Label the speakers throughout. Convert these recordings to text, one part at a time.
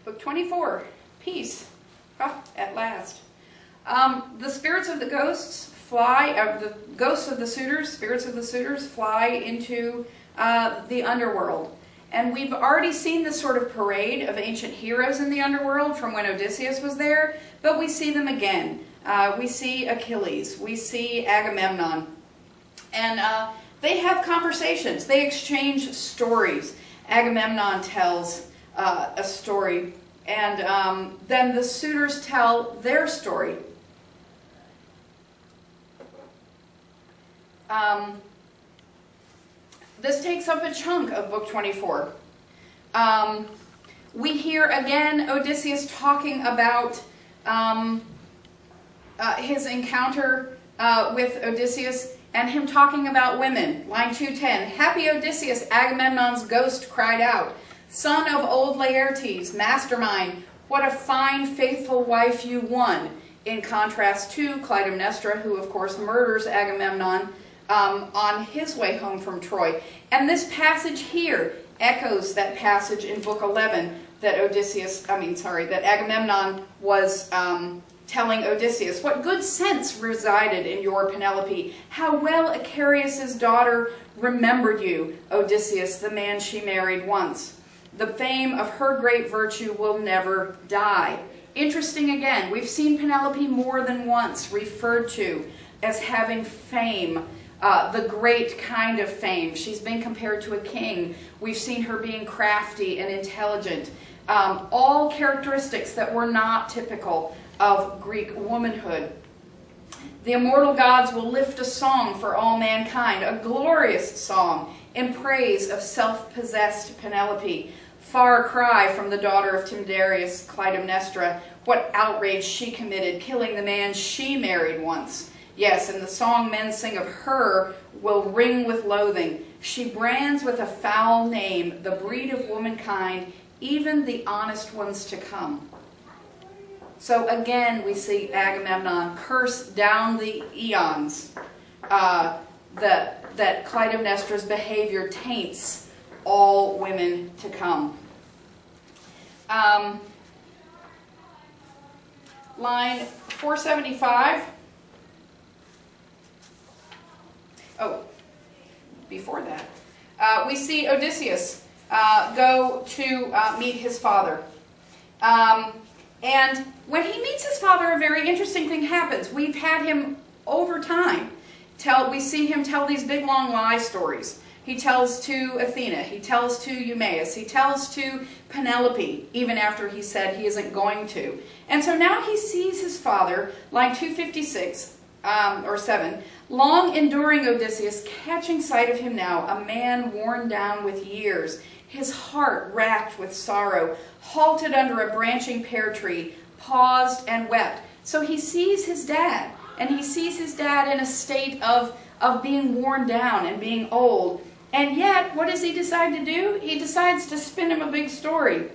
Speaker 1: Book 24, Peace. Ah, at last. The spirits of the ghosts fly, the ghosts of the suitors, spirits of the suitors fly into the underworld. And we've already seen this sort of parade of ancient heroes in the underworld from when Odysseus was there, but we see them again. We see Achilles, we see Agamemnon, and they have conversations. They exchange stories. Agamemnon tells a story, and then the suitors tell their story. This takes up a chunk of Book 24. We hear again Odysseus talking about his encounter with Odysseus and him talking about women. Line 210, Happy Odysseus, Agamemnon's ghost cried out, Son of old Laertes, mastermind, what a fine, faithful wife you won. In contrast to Clytemnestra, who of course murders Agamemnon on his way home from Troy. And this passage here echoes that passage in Book 11 that Agamemnon was telling Odysseus. What good sense resided in your Penelope? How well Icarius' daughter remembered you, Odysseus, the man she married once. The fame of her great virtue will never die. Interesting again, we've seen Penelope more than once referred to as having fame. The great kind of fame. She's been compared to a king. We've seen her being crafty and intelligent. All characteristics that were not typical of Greek womanhood. The immortal gods will lift a song for all mankind, a glorious song in praise of self-possessed Penelope. Far cry from the daughter of Tyndareus, Clytemnestra, what outrage she committed, killing the man she married once. Yes, and the song men sing of her will ring with loathing. She brands with a foul name the breed of womankind, even the honest ones to come. So again, we see Agamemnon curse down the eons that Clytemnestra's behavior taints all women to come. Line 475. Oh, before that, we see Odysseus go to meet his father. And when he meets his father, a very interesting thing happens. We've had him over time. We see him tell these big long lie stories. He tells to Athena, he tells to Eumaeus, he tells to Penelope, even after he said he isn't going to. And so now he sees his father, line 256, or 7, long enduring Odysseus, catching sight of him now, a man worn down with years, his heart racked with sorrow, halted under a branching pear tree, paused and wept. So he sees his dad, and he sees his dad in a state of being worn down and being old. And yet, what does he decide to do? He decides to spin him a big story.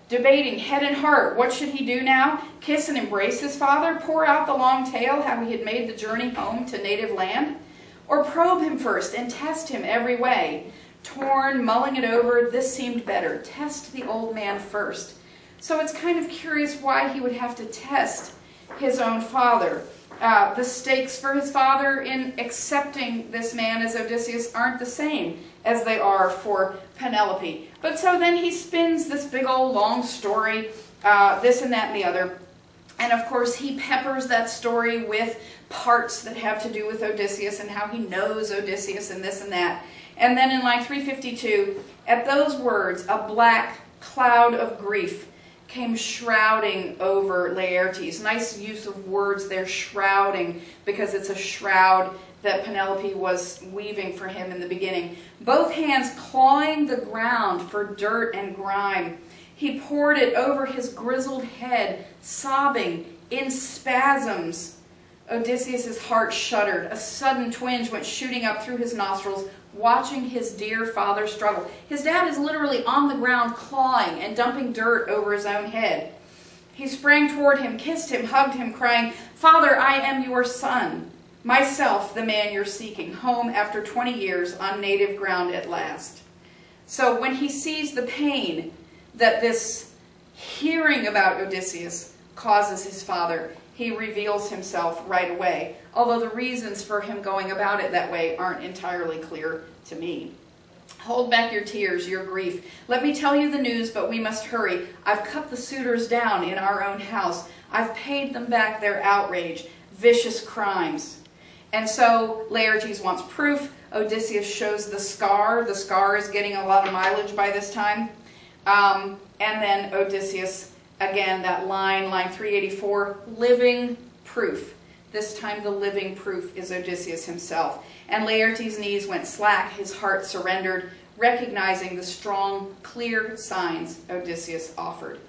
Speaker 1: Debating head and heart, what should he do now? Kiss and embrace his father? Pour out the long tale, how he had made the journey home to native land? Or probe him first and test him every way? Torn, mulling it over, this seemed better. Test the old man first. So it's kind of curious why he would have to test his own father. The stakes for his father in accepting this man as Odysseus aren't the same as they are for Penelope. But so then he spins this big old long story, this and that and the other. And of course he peppers that story with parts that have to do with Odysseus and how he knows Odysseus and this and that. And then in line 352, at those words, a black cloud of grief came shrouding over Laertes. Nice use of words there, shrouding, because it's a shroud that Penelope was weaving for him in the beginning. Both hands clawing the ground for dirt and grime. He poured it over his grizzled head, sobbing in spasms. Odysseus' heart shuddered. A sudden twinge went shooting up through his nostrils, watching his dear father struggle. His dad is literally on the ground clawing and dumping dirt over his own head. He sprang toward him, kissed him, hugged him, crying, Father, I am your son, myself the man you're seeking, home after 20 years on native ground at last. So when he sees the pain that this Hearing about Odysseus causes his father. He reveals himself right away, although the reasons for him going about it that way aren't entirely clear to me. Hold back your tears, your grief. Let me tell you the news, but we must hurry. I've cut the suitors down in our own house. I've paid them back their outrage, vicious crimes. And so Laertes wants proof. Odysseus shows the scar. The scar is getting a lot of mileage by this time. And then Odysseus, again, that line 384, living proof. This time the living proof is Odysseus himself. And Laertes' knees went slack, his heart surrendered, recognizing the strong, clear signs Odysseus offered.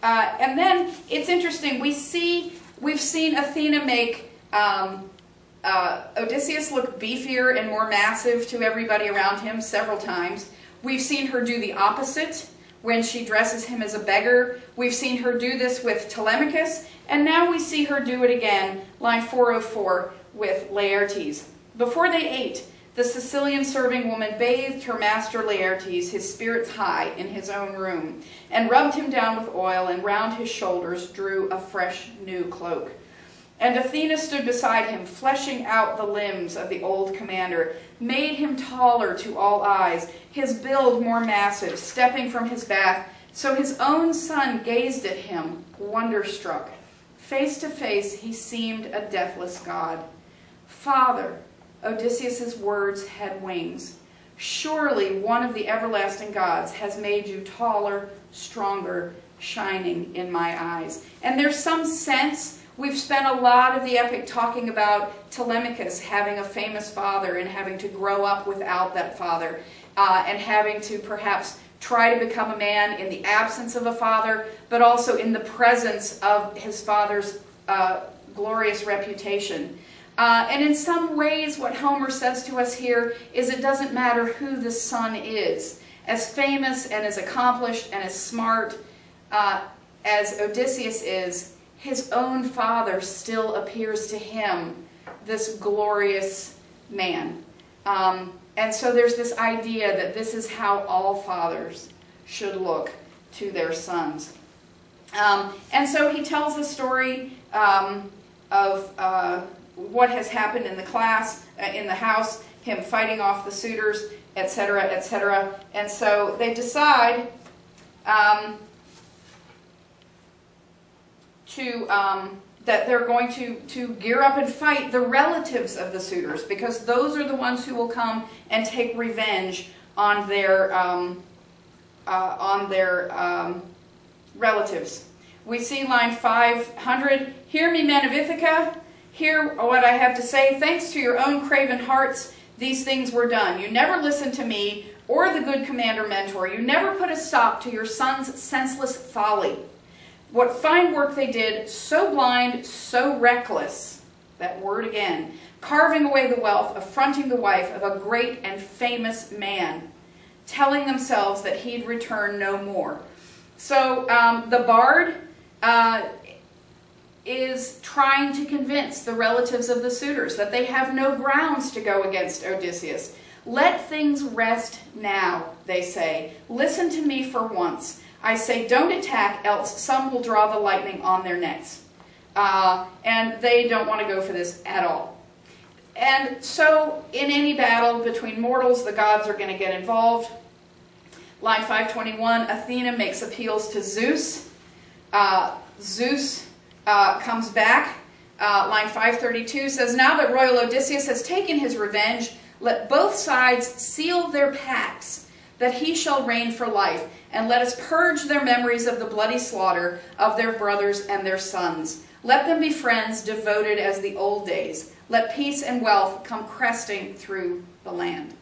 Speaker 1: And then it's interesting, we've seen Athena make Odysseus look beefier and more massive to everybody around him several times. We've seen her do the opposite when she dresses him as a beggar. We've seen her do this with Telemachus, and now we see her do it again, line 404, with Laertes. Before they ate, the Sicilian serving woman bathed her master Laertes, his spirits high, in his own room, and rubbed him down with oil, and round his shoulders drew a fresh new cloak. And Athena stood beside him, fleshing out the limbs of the old commander, made him taller to all eyes, his build more massive, stepping from his bath, so his own son gazed at him, wonderstruck. Face to face he seemed a deathless god. Father, Odysseus's words had wings. Surely one of the everlasting gods has made you taller, stronger, shining in my eyes. And there's some sense, we've spent a lot of the epic talking about Telemachus having a famous father and having to grow up without that father, and having to perhaps try to become a man in the absence of a father, but also in the presence of his father's glorious reputation. And in some ways, what Homer says to us here is it doesn't matter who the son is. As famous and as accomplished and as smart as Odysseus is, his own father still appears to him this glorious man. And so there's this idea that this is how all fathers should look to their sons. And so he tells the story of what has happened in the class, in the house, him fighting off the suitors, etc., etc. And so they decide that they're going to gear up and fight the relatives of the suitors, because those are the ones who will come and take revenge on their relatives. We see line 500, "Hear me, men of Ithaca, hear what I have to say. Thanks to your own craven hearts, these things were done. You never listened to me or the good commander Mentor. You never put a stop to your son's senseless folly. What fine work they did, so blind, so reckless," that word again, "carving away the wealth, affronting the wife of a great and famous man, telling themselves that he'd return no more." So the bard is trying to convince the relatives of the suitors that they have no grounds to go against Odysseus. "Let things rest now," they say. "Listen to me for once. I say don't attack, else some will draw the lightning on their necks." And they don't want to go for this at all. And so in any battle between mortals, the gods are going to get involved. Line 521, Athena makes appeals to Zeus. Zeus comes back. Line 532 says, "Now that royal Odysseus has taken his revenge, let both sides seal their pacts that he shall reign for life, and let us purge their memories of the bloody slaughter of their brothers and their sons. Let them be friends devoted as the old days. Let peace and wealth come cresting through the land."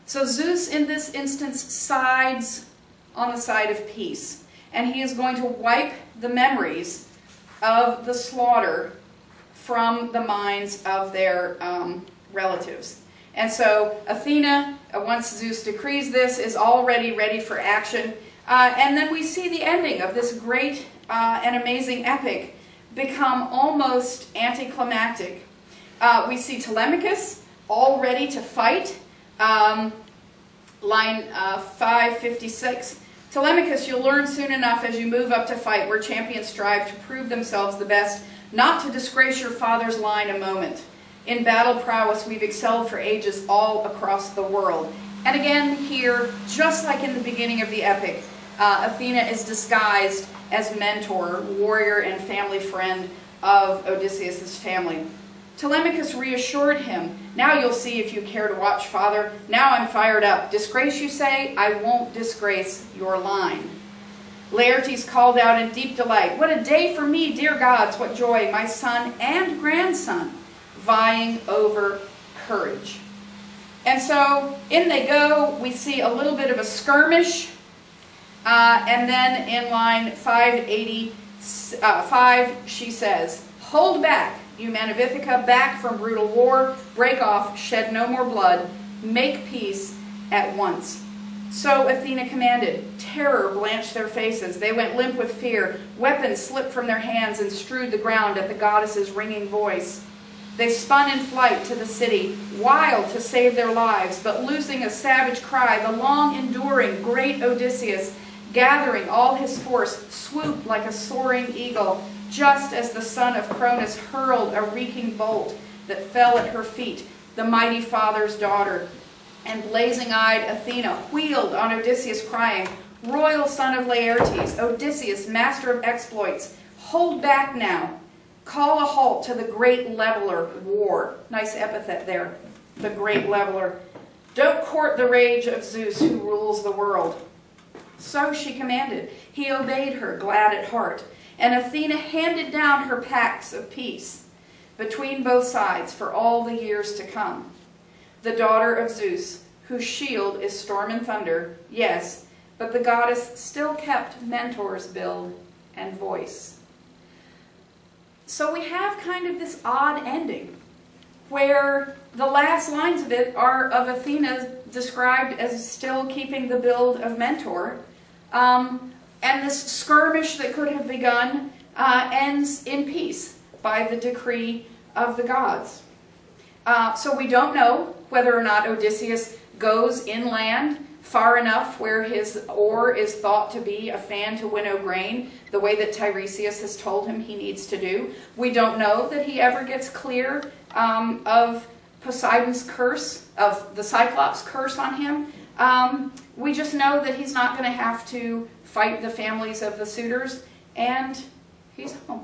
Speaker 1: So Zeus in this instance sides on the side of peace, and he is going to wipe the memories of the slaughter from the minds of their relatives. And so Athena, once Zeus decrees this, is already ready for action. And then we see the ending of this great and amazing epic become almost anticlimactic. We see Telemachus all ready to fight. Line 556, Telemachus, you'll learn soon enough as you move up to fight where champions strive to prove themselves the best, not to disgrace your father's line a moment. In battle prowess we've excelled for ages all across the world. And again here, just like in the beginning of the epic, Athena is disguised as mentor, warrior, and family friend of Odysseus' family. Telemachus reassured him, now you'll see if you care to watch, father. Now I'm fired up. Disgrace, you say? I won't disgrace your line. Laertes called out in deep delight, what a day for me, dear gods, what joy, my son and grandson, vying over courage. And so in they go. We see a little bit of a skirmish. And then in line 585, she says, hold back, you men of Ithaca, back from brutal war, break off, shed no more blood, make peace at once. So Athena commanded. Terror blanched their faces. They went limp with fear. Weapons slipped from their hands and strewed the ground at the goddess's ringing voice. They spun in flight to the city, wild to save their lives, but loosing a savage cry, the long-enduring great Odysseus, gathering all his force, swooped like a soaring eagle, just as the son of Cronus hurled a reeking bolt that fell at her feet, the mighty father's daughter. And blazing-eyed Athena wheeled on Odysseus, crying, royal son of Laertes, Odysseus, master of exploits, hold back now. Call a halt to the great leveler, war. Nice epithet there, the great leveler. Don't court the rage of Zeus who rules the world. So she commanded. He obeyed her, glad at heart. And Athena handed down her pacts of peace between both sides for all the years to come. The daughter of Zeus, whose shield is storm and thunder, yes, but the goddess still kept Mentor's build and voice. So we have kind of this odd ending, where the last lines of it are of Athena described as still keeping the build of Mentor, and this skirmish that could have begun ends in peace by the decree of the gods. So we don't know whether or not Odysseus goes inland far enough where his oar is thought to be a fan to winnow grain, the way that Tiresias has told him he needs to do. We don't know that he ever gets clear of Poseidon's curse, of the Cyclops' curse on him. We just know that he's not going to have to fight the families of the suitors, and he's home.